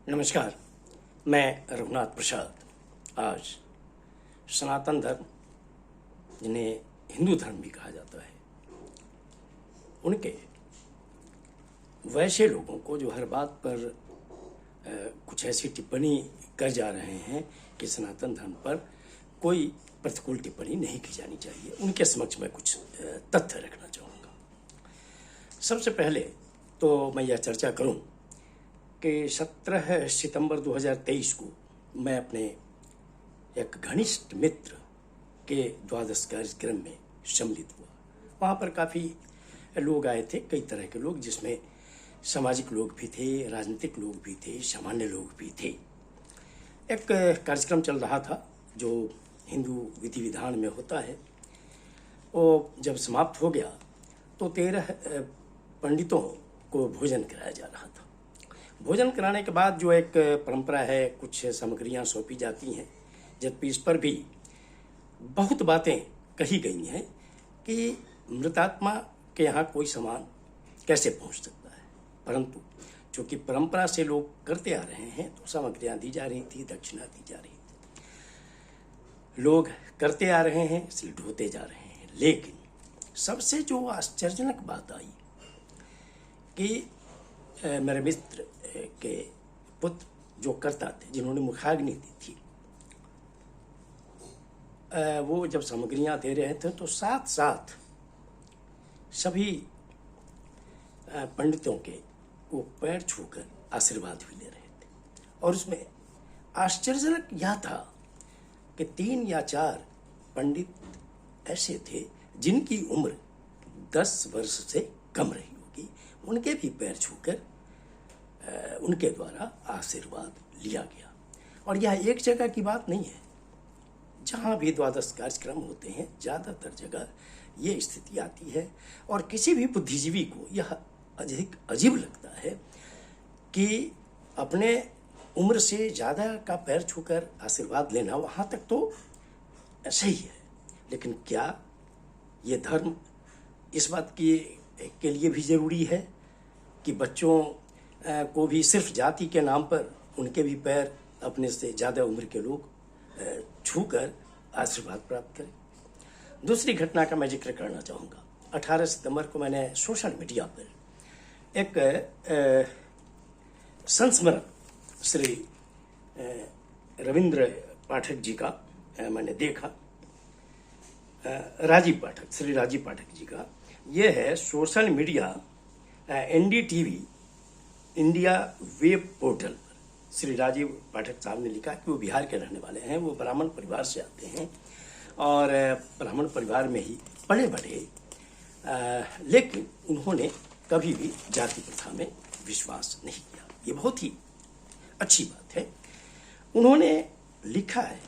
नमस्कार। मैं रघुनाथ प्रसाद आज सनातन धर्म, जिन्हें हिंदू धर्म भी कहा जाता है, उनके वैसे लोगों को जो हर बात पर कुछ ऐसी टिप्पणी कर जा रहे हैं कि सनातन धर्म पर कोई प्रतिकूल टिप्पणी नहीं की जानी चाहिए, उनके समक्ष मैं कुछ तथ्य रखना चाहूँगा। सबसे पहले तो मैं यह चर्चा करूँ कि 17 सितंबर 2023 को मैं अपने एक घनिष्ठ मित्र के द्वादश कार्यक्रम में सम्मिलित हुआ। वहाँ पर काफ़ी लोग आए थे, कई तरह के लोग, जिसमें सामाजिक लोग भी थे, राजनीतिक लोग भी थे, सामान्य लोग भी थे। एक कार्यक्रम चल रहा था जो हिंदू विधि विधान में होता है। वो जब समाप्त हो गया तो 13 पंडितों को भोजन कराया जा रहा था। भोजन कराने के बाद जो एक परंपरा है, कुछ सामग्रियां सौंपी जाती हैं, जबकि इस पर भी बहुत बातें कही गई हैं कि मृतात्मा के यहाँ कोई सामान कैसे पहुंच सकता है, परंतु चूँकि परंपरा से लोग करते आ रहे हैं तो सामग्रियां दी जा रही थी, दक्षिणा दी जा रही थी। लोग करते आ रहे हैं इसलिए ढोते जा रहे हैं। लेकिन सबसे जो आश्चर्यजनक बात आई कि मेरे मित्र के पुत्र जो करता थे, जिन्होंने मुखाग्नि दी थी, वो जब सामग्रियां दे रहे थे तो साथ साथ सभी पंडितों के वो पैर छूकर आशीर्वाद भी ले रहे थे। और उसमें आश्चर्यजनक यह था कि 3 या 4 पंडित ऐसे थे जिनकी उम्र 10 वर्ष से कम रही होगी। उनके भी पैर छूकर उनके द्वारा आशीर्वाद लिया गया। और यह एक जगह की बात नहीं है, जहाँ भी द्वादश कार्यक्रम होते हैं ज़्यादातर जगह ये स्थिति आती है। और किसी भी बुद्धिजीवी को यह अधिक अजीब लगता है कि अपने उम्र से ज़्यादा का पैर छूकर आशीर्वाद लेना, वहाँ तक तो सही है, लेकिन क्या ये धर्म इस बात के लिए भी ज़रूरी है कि बच्चों को भी सिर्फ जाति के नाम पर उनके भी पैर अपने से ज़्यादा उम्र के लोग छूकर आशीर्वाद प्राप्त करें? दूसरी घटना का मैं जिक्र करना चाहूँगा। 18 सितंबर को मैंने सोशल मीडिया पर एक संस्मरण श्री रविंद्र पाठक जी का मैंने देखा। राजीव पाठक, श्री राजीव पाठक जी का ये है social media NDTV India web portal पर। श्री राजीव पाठक साहब ने लिखा कि वो बिहार के रहने वाले हैं, वो ब्राह्मण परिवार से आते हैं और ब्राह्मण परिवार में ही पले बढ़े, लेकिन उन्होंने कभी भी जाति प्रथा में विश्वास नहीं किया। ये बहुत ही अच्छी बात है। उन्होंने लिखा है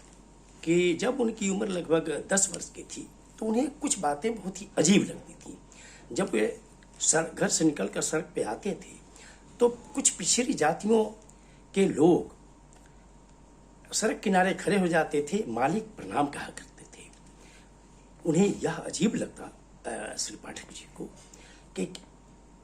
कि जब उनकी उम्र लगभग 10 वर्ष की थी तो उन्हें कुछ बातें बहुत ही अजीब लगती थी। जब वे घर से निकलकर सड़क पे आते थे तो कुछ पिछड़ी जातियों के लोग सड़क किनारे खड़े हो जाते थे, मालिक प्रणाम कहा करते थे। उन्हें यह अजीब लगता श्री पाठक जी को कि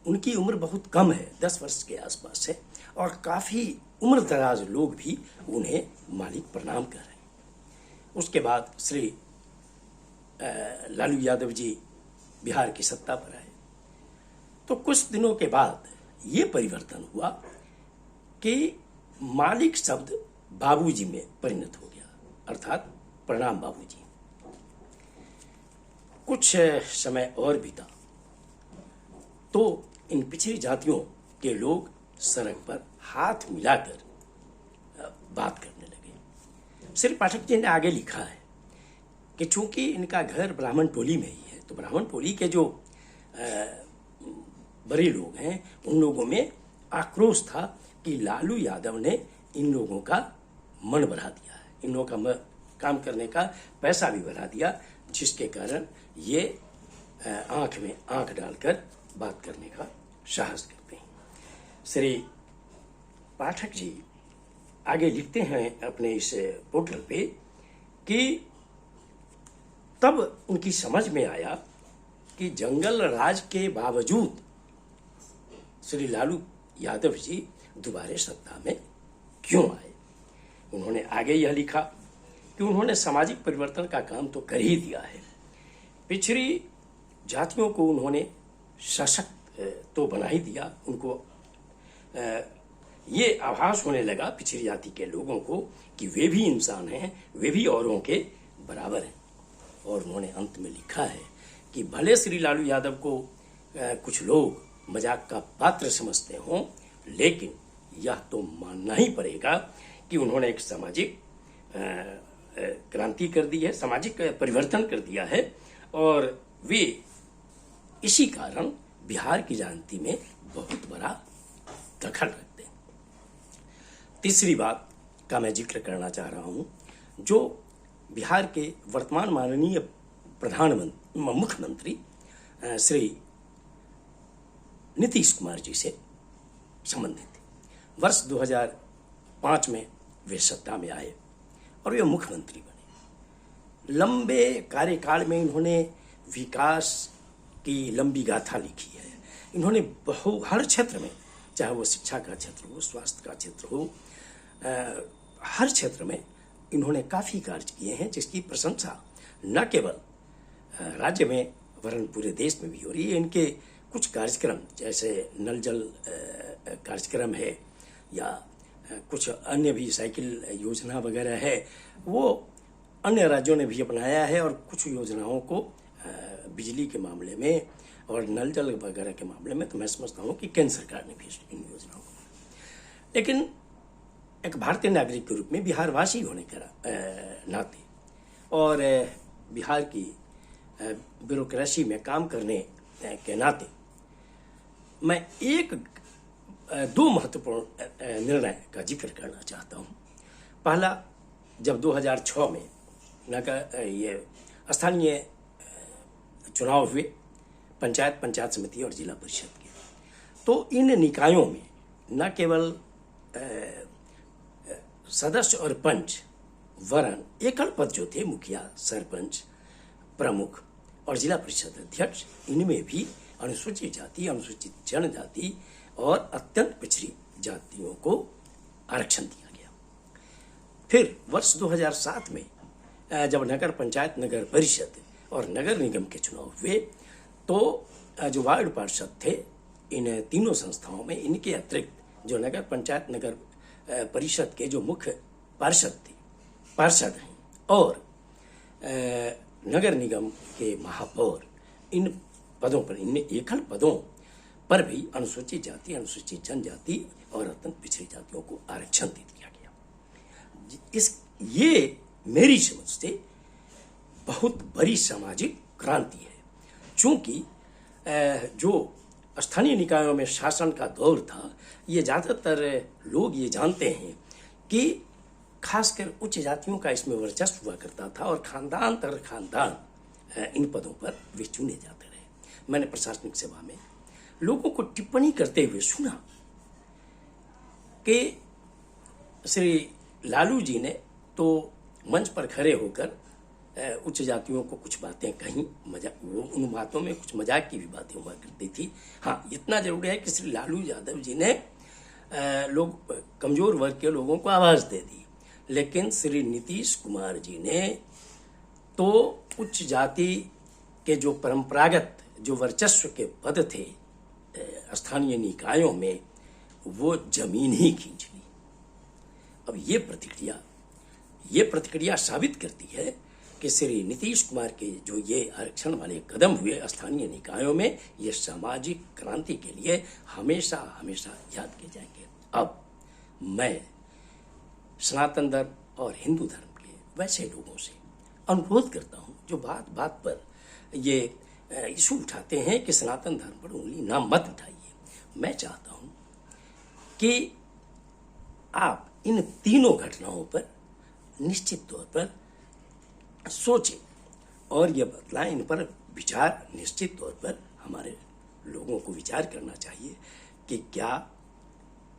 उनकी उम्र बहुत कम है, 10 वर्ष के आसपास है, और काफ़ी उम्र दराज लोग भी उन्हें मालिक प्रणाम कर रहे हैं। उसके बाद श्री लालू यादव जी बिहार की सत्ता पर आए तो कुछ दिनों के बाद ये परिवर्तन हुआ कि मालिक शब्द बाबूजी में परिणत हो गया, अर्थात प्रणाम बाबूजी। कुछ समय और बीता तो इन पिछड़ी जातियों के लोग सड़क पर हाथ मिलाकर बात करने लगे। श्री पाठक जी ने आगे लिखा है कि चूंकि इनका घर ब्राह्मण टोली में ही है, तो ब्राह्मण टोली के जो बड़े लोग हैं उन लोगों में आक्रोश था कि लालू यादव ने इन लोगों का मन बढ़ा दिया है, इन लोगों का काम करने का पैसा भी बढ़ा दिया, जिसके कारण ये आंख में आंख डालकर बात करने का साहस करते हैं। श्री पाठक जी आगे लिखते हैं अपने इस पोर्टल पे कि तब उनकी समझ में आया कि जंगल राज के बावजूद श्री लालू यादव जी दोबारा सत्ता में क्यों आए। उन्होंने आगे यह लिखा कि उन्होंने सामाजिक परिवर्तन का काम तो कर ही दिया है, पिछड़ी जातियों को उन्होंने सशक्त तो बना ही दिया। उनको ये आभास होने लगा पिछड़ी जाति के लोगों को कि वे भी इंसान हैं, वे भी औरों के बराबर हैं। और उन्होंने अंत में लिखा है कि भले श्री लालू यादव को कुछ लोग मजाक का पात्र समझते हों, लेकिन यह तो मानना ही पड़ेगा कि उन्होंने एक सामाजिक क्रांति कर दी है, सामाजिक परिवर्तन कर दिया है, और वे इसी कारण बिहार की राजनीति में बहुत बड़ा दखल रखते हैं। तीसरी बात का मैं जिक्र करना चाह रहा हूं, जो बिहार के वर्तमान माननीय मुख्यमंत्री श्री नीतीश कुमार जी से संबंधित है। वर्ष 2005 में वे सत्ता में आए और वे मुख्यमंत्री बने। लंबे कार्यकाल में इन्होंने विकास की लंबी गाथा लिखी है। इन्होंने हर क्षेत्र में, चाहे वो शिक्षा का क्षेत्र हो, स्वास्थ्य का क्षेत्र हो, हर क्षेत्र में इन्होंने काफ़ी कार्य किए हैं, जिसकी प्रशंसा न केवल राज्य में वरन पूरे देश में भी हो रही है। इनके कुछ कार्यक्रम, जैसे नल जल कार्यक्रम है या कुछ अन्य भी साइकिल योजना वगैरह है, वो अन्य राज्यों ने भी अपनाया है। और कुछ योजनाओं को बिजली के मामले में और नल जल वगैरह के मामले में तो मैं समझता हूँ कि केंद्र सरकार ने भी इन योजनाओं को, लेकिन एक भारतीय नागरिक के रूप में, बिहारवासी होने के नाते और बिहार की ब्यूरोक्रेसी में काम करने के नाते मैं दो महत्वपूर्ण निर्णय का जिक्र करना चाहता हूँ। पहला, जब 2006 में ये स्थानीय चुनाव हुए, पंचायत समिति और जिला परिषद के, तो इन निकायों में न केवल सदस्य और पंच वरन एकल पद जो थे, मुखिया, सरपंच, प्रमुख और जिला परिषद अध्यक्ष, इनमें भी अनुसूचित जाति, अनुसूचित जनजाति और अत्यंत पिछड़ी जातियों को आरक्षण दिया गया। फिर वर्ष 2007 में जब नगर पंचायत, नगर परिषद और नगर निगम के चुनाव हुए, तो जो वार्ड पार्षद थे इन तीनों संस्थाओं में, इनके अतिरिक्त जो नगर पंचायत, नगर परिषद के जो मुख्य पार्षद हैं और नगर निगम के महापौर, इन पदों पर, इन एकल पदों पर भी अनुसूचित जाति, अनुसूचित जनजाति और अत्यंत पिछड़ी जातियों को आरक्षण दे दिया गया। ये मेरी समझ से बहुत बड़ी सामाजिक क्रांति है, क्योंकि जो स्थानीय निकायों में शासन का दौर था, ये ज़्यादातर लोग ये जानते हैं कि खासकर उच्च जातियों का इसमें वर्चस्व हुआ करता था और खानदान तर खानदान इन पदों पर वे चुने जाते रहे। मैंने प्रशासनिक सेवा में लोगों को टिप्पणी करते हुए सुना कि श्री लालू जी ने तो मंच पर खड़े होकर उच्च जातियों को कुछ बातें कहीं, वो उन बातों में कुछ मजाक की भी बातें हुआ करती थी। हाँ, इतना जरूरी है कि श्री लालू यादव जी ने लोग कमजोर वर्ग के लोगों को आवाज दे दी, लेकिन श्री नीतीश कुमार जी ने तो उच्च जाति के जो परंपरागत जो वर्चस्व के पद थे स्थानीय निकायों में, वो जमीन ही खींच ली। अब ये प्रतिक्रिया साबित करती है कि श्री नीतीश कुमार के जो ये आरक्षण वाले कदम हुए स्थानीय निकायों में, ये सामाजिक क्रांति के लिए हमेशा हमेशा याद किए जाएंगे। अब मैं सनातन धर्म और हिंदू धर्म के वैसे लोगों से अनुरोध करता हूं जो बात बात पर ये इशू उठाते हैं कि सनातन धर्म पर उंगली ना मत उठाइए। मैं चाहता हूं कि आप इन तीनों घटनाओं पर निश्चित तौर पर सोचें और ये बदलाएं, इन पर विचार निश्चित तौर पर हमारे लोगों को विचार करना चाहिए कि क्या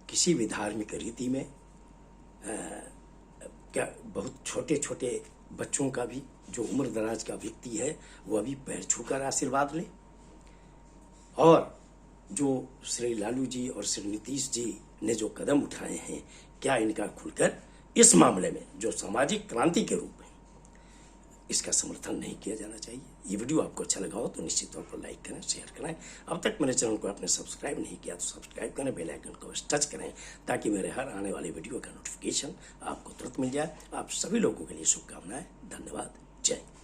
किसी भी धार्मिक रीति में क्या बहुत छोटे छोटे बच्चों का भी, जो उम्र दराज का व्यक्ति है, वो अभी पैर छूकर आशीर्वाद ले, और जो श्री लालू जी और श्री नीतीश जी ने जो कदम उठाए हैं, क्या इनका खुलकर इस मामले में जो सामाजिक क्रांति के रूप में इसका समर्थन नहीं किया जाना चाहिए। ये वीडियो आपको अच्छा लगा हो तो निश्चित तौर पर लाइक करें, शेयर करें। अब तक मेरे चैनल को आपने सब्सक्राइब नहीं किया तो सब्सक्राइब करें, बेल आइकन को टच करें ताकि मेरे हर आने वाले वीडियो का नोटिफिकेशन आपको तुरंत मिल जाए। आप सभी लोगों के लिए शुभकामनाएं। धन्यवाद। जय हिंद।